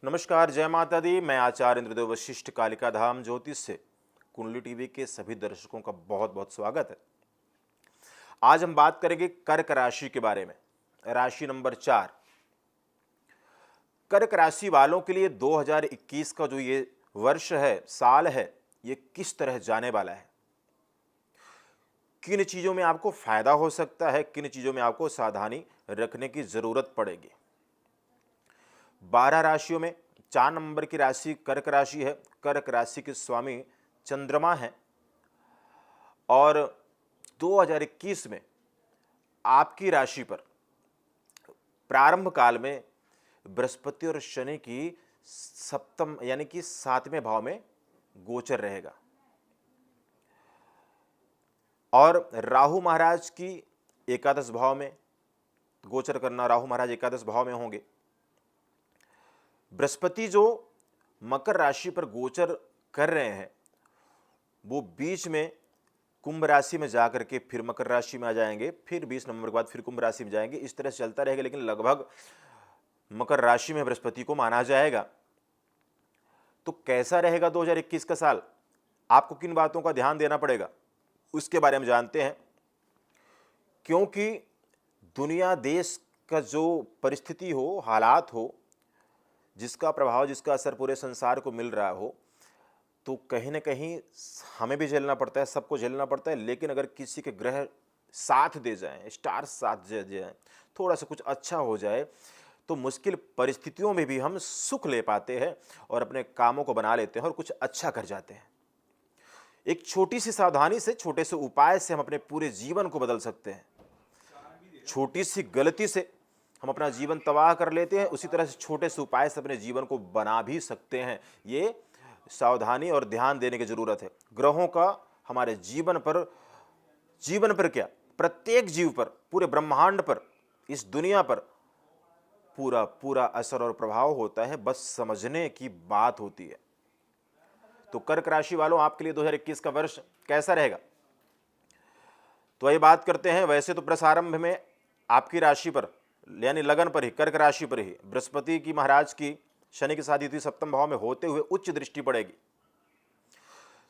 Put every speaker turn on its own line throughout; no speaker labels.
नमस्कार, जय माता दी। मैं आचार्य इंद्रदेव वशिष्ठ कालिका धाम ज्योतिष से कुंडली टीवी के सभी दर्शकों का बहुत बहुत स्वागत है। आज हम बात करेंगे कर्क राशि के बारे में। राशि नंबर 4। कर्क राशि वालों के लिए 2021 का जो ये वर्ष है, साल है, ये किस तरह जाने वाला है, किन चीज़ों में आपको फायदा हो सकता है, किन चीज़ों में आपको सावधानी रखने की जरूरत पड़ेगी। 12 राशियों में 4 नंबर की राशि कर्क राशि है। कर्क राशि के स्वामी चंद्रमा हैं और 2021 में आपकी राशि पर प्रारंभ काल में बृहस्पति और शनि की सप्तम यानी कि 7वें भाव में गोचर रहेगा और राहु महाराज की एकादश भाव में गोचर करना, राहु महाराज एकादश भाव में होंगे। बृहस्पति जो मकर राशि पर गोचर कर रहे हैं वो बीच में कुंभ राशि में जाकर के फिर मकर राशि में आ जाएंगे, फिर 20 नवंबर के बाद फिर कुंभ राशि में जाएंगे। इस तरह से चलता रहेगा, लेकिन लगभग मकर राशि में बृहस्पति को माना जाएगा। तो कैसा रहेगा 2021 का साल, आपको किन बातों का ध्यान देना पड़ेगा उसके बारे में जानते हैं। क्योंकि दुनिया देश का जो परिस्थिति हो, हालात हो, जिसका प्रभाव, जिसका असर पूरे संसार को मिल रहा हो, तो कहीं ना कहीं हमें भी झेलना पड़ता है, सबको झेलना पड़ता है। लेकिन अगर किसी के ग्रह साथ दे जाएं, स्टार साथ दे जाएं, थोड़ा सा कुछ अच्छा हो जाए, तो मुश्किल परिस्थितियों में भी हम सुख ले पाते हैं और अपने कामों को बना लेते हैं और कुछ अच्छा कर जाते हैं। एक छोटी सी सावधानी से, छोटे से उपाय से हम अपने पूरे जीवन को बदल सकते हैं। छोटी सी गलती से हम अपना जीवन तबाह कर लेते हैं, उसी तरह से छोटे से उपाय से अपने जीवन को बना भी सकते हैं। ये सावधानी और ध्यान देने की जरूरत है। ग्रहों का हमारे जीवन पर क्या, प्रत्येक जीव पर, पूरे ब्रह्मांड पर, इस दुनिया पर पूरा पूरा असर और प्रभाव होता है। बस समझने की बात होती है। तो कर्क राशि वालों, आपके लिए 2021 का वर्ष कैसा रहेगा, तो ये बात करते हैं। वैसे तो प्रारंभ में आपकी राशि पर यानी लगन पर ही, कर्क राशि पर ही बृहस्पति की महाराज की शनि के साथ युति सप्तम भाव में होते हुए उच्च दृष्टि पड़ेगी।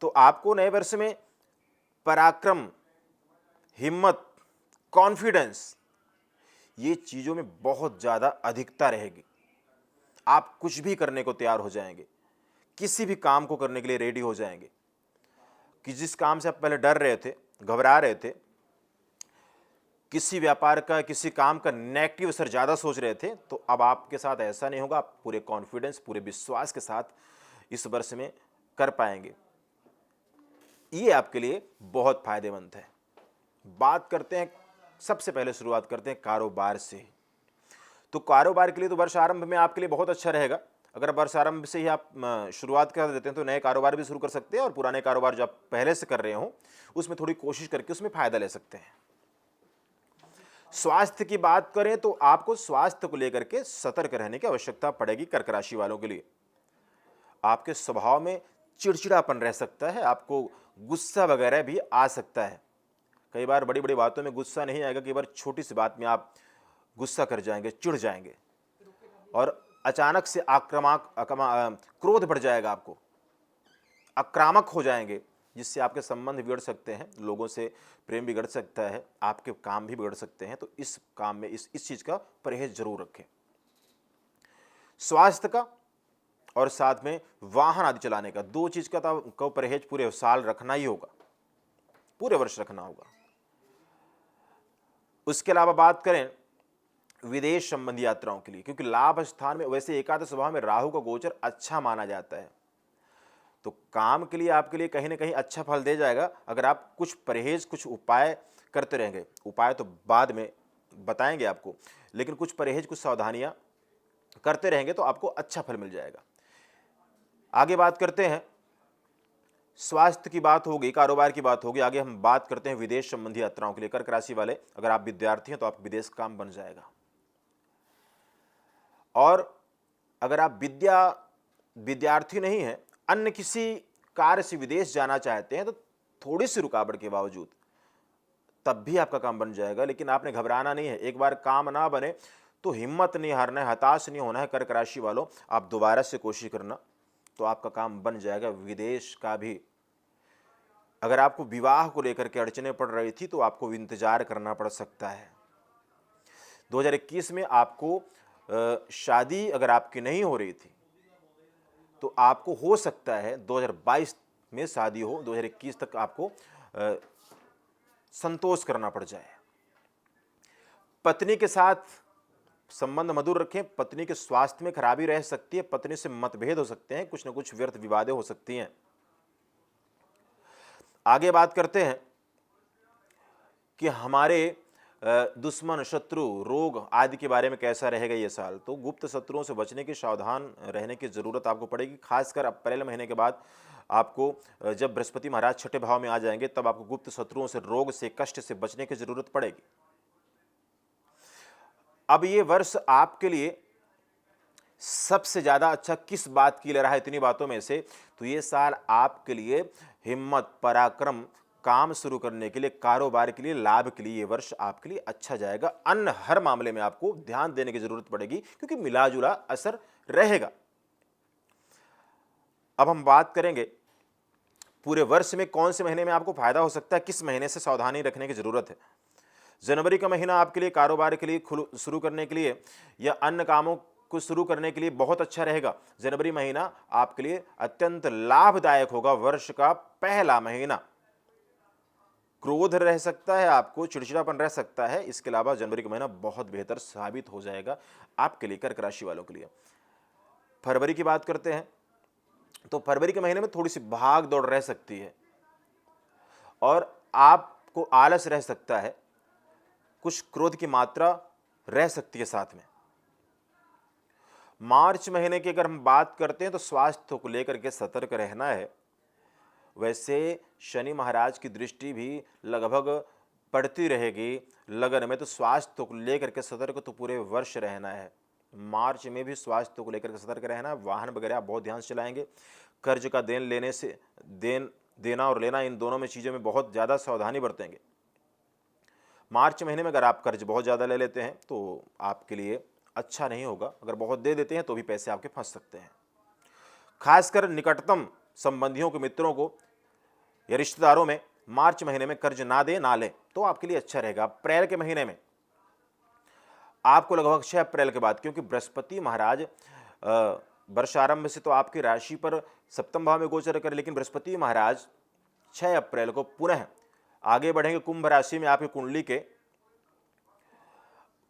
तो आपको नए वर्ष में पराक्रम, हिम्मत, कॉन्फिडेंस, ये चीजों में बहुत ज्यादा अधिकता रहेगी। आप कुछ भी करने को तैयार हो जाएंगे, किसी भी काम को करने के लिए रेडी हो जाएंगे। कि जिस काम से आप पहले डर रहे थे, घबरा रहे थे, किसी व्यापार का, किसी काम का नेगेटिव असर ज़्यादा सोच रहे थे, तो अब आपके साथ ऐसा नहीं होगा। आप पूरे कॉन्फिडेंस, पूरे विश्वास के साथ इस वर्ष में कर पाएंगे। ये आपके लिए बहुत फायदेमंद है। बात करते हैं, सबसे पहले शुरुआत करते हैं कारोबार से। तो कारोबार के लिए तो वर्ष आरंभ में आपके लिए बहुत अच्छा रहेगा। अगर वर्ष आरंभ से ही आप शुरुआत कर देते हैं तो नए कारोबार भी शुरू कर सकते हैं और पुराने कारोबार जो आप पहले से कर रहे हो उसमें थोड़ी कोशिश करके उसमें फायदा ले सकते हैं। स्वास्थ्य की बात करें तो आपको स्वास्थ्य को लेकर के सतर्क रहने की आवश्यकता पड़ेगी। कर्क राशि वालों के लिए आपके स्वभाव में चिड़चिड़ापन रह सकता है, आपको गुस्सा वगैरह भी आ सकता है। कई बार बड़ी बड़ी बातों में गुस्सा नहीं आएगा, कई बार छोटी सी बात में आप गुस्सा कर जाएंगे, चिढ़ जाएंगे और अचानक से क्रोध बढ़ जाएगा, आपको आक्रामक हो जाएंगे, जिससे आपके संबंध बिगड़ सकते हैं, लोगों से प्रेम बिगड़ सकता है, आपके काम भी बिगड़ सकते हैं। तो इस काम में इस चीज का परहेज जरूर रखें। स्वास्थ्य का और साथ में वाहन आदि चलाने का, दो चीज का परहेज पूरे साल रखना ही होगा, पूरे वर्ष रखना होगा। उसके अलावा बात करें विदेश संबंधी यात्राओं के लिए, क्योंकि लाभ स्थान में वैसे एकादश भाव में राहु का गोचर अच्छा माना जाता है, तो काम के लिए आपके लिए कहीं ना कहीं अच्छा फल दे जाएगा अगर आप कुछ परहेज, कुछ उपाय करते रहेंगे। उपाय तो बाद में बताएंगे आपको, लेकिन कुछ परहेज, कुछ सावधानियां करते रहेंगे तो आपको अच्छा फल मिल जाएगा। आगे बात करते हैं, स्वास्थ्य की बात होगी, कारोबार की बात होगी। आगे हम बात करते हैं विदेश संबंधी यात्राओं के लिए। कर्क राशि वाले, अगर आप विद्यार्थी हैं तो आप विदेश काम बन जाएगा। और अगर आप विद्यार्थी नहीं हैं, अन्य किसी कार्य से विदेश जाना चाहते हैं, तो थोड़ी सी रुकावट के बावजूद तब भी आपका काम बन जाएगा। लेकिन आपने घबराना नहीं है। एक बार काम ना बने तो हिम्मत नहीं हारना है, हताश नहीं होना है। कर्क राशि वालों, आप दोबारा से कोशिश करना तो आपका काम बन जाएगा। विदेश का भी, अगर आपको विवाह को लेकर के अड़चने पड़ रही थी तो आपको इंतजार करना पड़ सकता है। 2021 में आपको शादी अगर आपकी नहीं हो रही थी तो आपको हो सकता है 2022 में शादी हो, 2021 तक आपको संतोष करना पड़ जाए। पत्नी के साथ संबंध मधुर रखें। पत्नी के स्वास्थ्य में खराबी रह सकती है, पत्नी से मतभेद हो सकते हैं, कुछ न कुछ व्यर्थ विवादें हो सकती हैं। आगे बात करते हैं कि हमारे दुश्मन, शत्रु, रोग आदि के बारे में कैसा रहेगा ये साल। तो गुप्त शत्रुओं से बचने की, सावधान रहने की जरूरत आपको पड़ेगी। खासकर अप्रैल महीने के बाद आपको, जब बृहस्पति महाराज छठे भाव में आ जाएंगे, तब आपको गुप्त शत्रुओं से, रोग से, कष्ट से बचने की जरूरत पड़ेगी। अब ये वर्ष आपके लिए सबसे ज्यादा अच्छा किस बात की ले रहा है इतनी बातों में से, तो ये साल आपके लिए हिम्मत, पराक्रम, काम शुरू करने के लिए, कारोबार के लिए, लाभ के लिए ये वर्ष आपके लिए अच्छा जाएगा। अन्य हर मामले में आपको ध्यान देने की जरूरत पड़ेगी क्योंकि मिला जुला असर रहेगा। अब हम बात करेंगे पूरे वर्ष में कौन से महीने में आपको फायदा हो सकता है, किस महीने से सावधानी रखने की जरूरत है। जनवरी का महीना आपके लिए कारोबार के लिए शुरू करने के लिए या अन्य कामों को शुरू करने के लिए बहुत अच्छा रहेगा। जनवरी महीना आपके लिए अत्यंत लाभदायक होगा। वर्ष का पहला महीना। क्रोध रह सकता है, आपको चिड़चिड़ापन रह सकता है, इसके अलावा जनवरी का महीना बहुत बेहतर साबित हो जाएगा आपके लिए, कर्क राशि वालों के लिए। फरवरी की बात करते हैं तो फरवरी के महीने में थोड़ी सी भाग दौड़ रह सकती है और आपको आलस रह सकता है, कुछ क्रोध की मात्रा रह सकती है साथ में। मार्च महीने की अगर हम बात करते हैं तो स्वास्थ्य को लेकर के सतर्क रहना है। वैसे शनि महाराज की दृष्टि भी लगभग पड़ती रहेगी लगन में, तो स्वास्थ्य को लेकर के सतर्क तो पूरे वर्ष रहना है। मार्च में भी स्वास्थ्य को लेकर के सतर्क रहना है। वाहन वगैरह आप बहुत ध्यान से चलाएंगे। कर्ज का देना और लेना, इन दोनों में चीज़ों में बहुत ज़्यादा सावधानी बरतेंगे। मार्च महीने में अगर आप कर्ज बहुत ज़्यादा ले लेते हैं तो आपके लिए अच्छा नहीं होगा। अगर बहुत दे देते हैं तो भी पैसे आपके फंस सकते हैं। खासकर निकटतम संबंधियों के, मित्रों को या रिश्तेदारों में मार्च महीने में कर्ज ना दे ना लें तो आपके लिए अच्छा रहेगा। अप्रैल के महीने में आपको लगभग 6 अप्रैल के बाद, क्योंकि बृहस्पति महाराज वर्षारंभ से तो आपकी राशि पर सप्तम भाव में गोचर कर, लेकिन बृहस्पति महाराज 6 अप्रैल को पुनः आगे बढ़ेंगे कुंभ राशि में। आपकी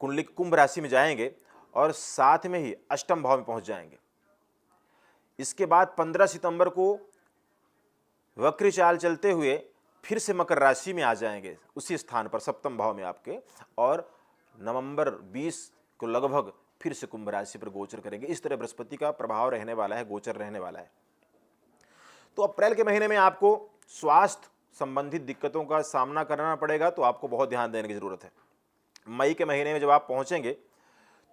कुंडली कुंभ राशि में जाएंगे और साथ में ही अष्टम भाव में पहुंच जाएंगे। इसके बाद 15 सितंबर को वक्री चाल चलते हुए फिर से मकर राशि में आ जाएंगे, उसी स्थान पर सप्तम भाव में आपके, और नवंबर 20 को लगभग फिर से कुंभ राशि पर गोचर करेंगे। इस तरह बृहस्पति का प्रभाव रहने वाला है, गोचर रहने वाला है। तो अप्रैल के महीने में आपको स्वास्थ्य संबंधित दिक्कतों का सामना करना पड़ेगा, तो आपको बहुत ध्यान देने की जरूरत है। मई के महीने में जब आप पहुंचेंगे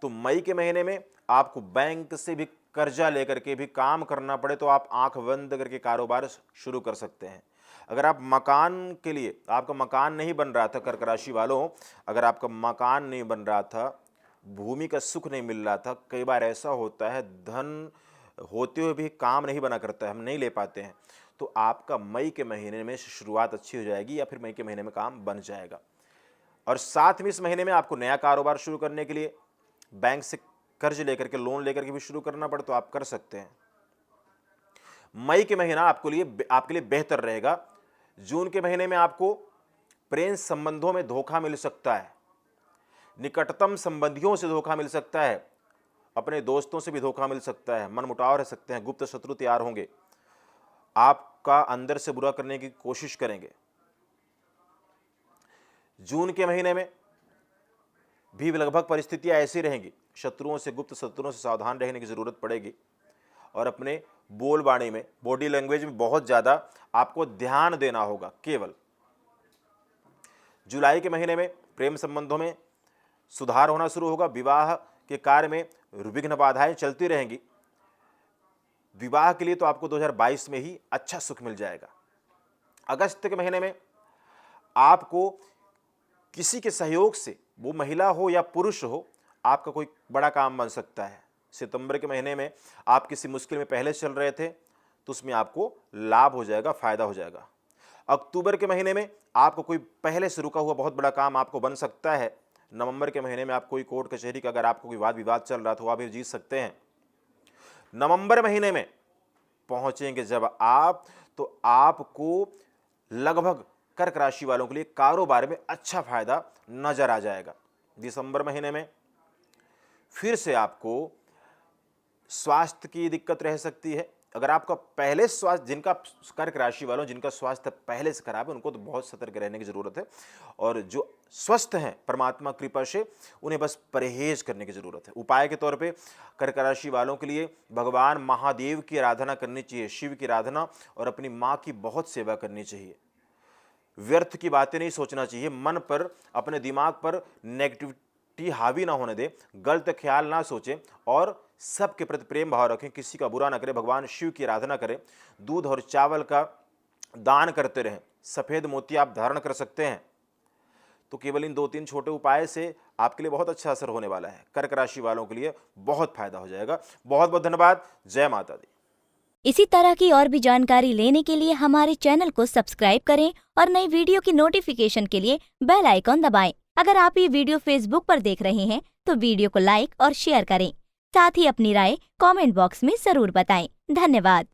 तो मई के महीने में आपको बैंक से भी कर्जा लेकर के भी काम करना पड़े तो आप आंख बंद करके कारोबार शुरू कर सकते हैं। अगर आप मकान के लिए, आपका मकान नहीं बन रहा था कर्क राशि वालों, अगर आपका मकान नहीं बन रहा था, भूमि का सुख नहीं मिल रहा था, कई बार ऐसा होता है धन होते हुए भी काम नहीं बना करता है, हम नहीं ले पाते हैं, तो आपका मई के महीने में शुरुआत अच्छी हो जाएगी या फिर मई के महीने में काम बन जाएगा। और साथ में इस महीने में आपको नया कारोबार शुरू करने के लिए बैंक से कर्ज लेकर के, लोन लेकर के भी शुरू करना पड़े तो आप कर सकते हैं। मई के महीना आपके लिए बेहतर रहेगा। जून के महीने में आपको प्रेम संबंधों में धोखा मिल सकता है, निकटतम संबंधियों से धोखा मिल सकता है, अपने दोस्तों से भी धोखा मिल सकता है, मनमुटाव रह सकते हैं, गुप्त शत्रु तैयार होंगे, आपका अंदर से बुरा करने की कोशिश करेंगे। जून के महीने में भी लगभग परिस्थितियां ऐसी रहेंगी, शत्रुओं से, गुप्त शत्रुओं से सावधान रहने की जरूरत पड़ेगी और अपने बोलबाणी में, बॉडी लैंग्वेज में बहुत ज्यादा आपको ध्यान देना होगा। केवल जुलाई के महीने में प्रेम संबंधों में सुधार होना शुरू होगा। विवाह के कार्य में विघ्न बाधाएं चलती रहेंगी। विवाह के लिए तो आपको 2022 में ही अच्छा सुख मिल जाएगा। अगस्त के महीने में आपको किसी के सहयोग से, वो महिला हो या पुरुष हो, आपका कोई बड़ा काम बन सकता है। सितंबर के महीने में आप किसी मुश्किल में पहले चल रहे थे तो उसमें आपको लाभ हो जाएगा, फायदा हो जाएगा। अक्टूबर के महीने में आपको कोई पहले से रुका हुआ बहुत बड़ा काम आपको बन सकता है। नवंबर के महीने में आप कोई कोर्ट कचहरी का अगर आपको कोई वाद विवाद चल रहा तो आप भी जीत सकते हैं। नवंबर महीने में पहुंचेंगे जब आप, तो आपको लगभग कर्क राशि वालों के लिए कारोबार में अच्छा फायदा नजर आ जाएगा। दिसंबर महीने में फिर से आपको स्वास्थ्य की दिक्कत रह सकती है। अगर आपका पहले स्वास्थ्य, जिनका कर्क राशि वालों जिनका स्वास्थ्य पहले से खराब है उनको तो बहुत सतर्क रहने की जरूरत है, और जो स्वस्थ हैं परमात्मा कृपा से उन्हें बस परहेज करने की जरूरत है। उपाय के तौर पे कर्क राशि वालों के लिए भगवान महादेव की आराधना करनी चाहिए, शिव की आराधना, और अपनी माँ की बहुत सेवा करनी चाहिए। व्यर्थ की बातें नहीं सोचना चाहिए, मन पर, अपने दिमाग पर नेगेटिविटी हावी ना होने दें, गलत ख्याल ना सोचें और सबके प्रति प्रेम भाव रखें, किसी का बुरा ना करें, भगवान शिव की आराधना करें, दूध और चावल का दान करते रहें, सफ़ेद मोती आप धारण कर सकते हैं। तो केवल इन 2-3 छोटे उपाय से आपके लिए बहुत अच्छा असर होने वाला है। कर्क राशि वालों के लिए बहुत फायदा हो जाएगा। बहुत बहुत धन्यवाद। जय माता दी।
इसी तरह की और भी जानकारी लेने के लिए हमारे चैनल को सब्सक्राइब करें और नई वीडियो की नोटिफिकेशन के लिए बेल आइकॉन दबाएं। अगर आप ये वीडियो फेसबुक पर देख रहे हैं तो वीडियो को लाइक और शेयर करें। साथ ही अपनी राय कमेंट बॉक्स में जरूर बताएं। धन्यवाद।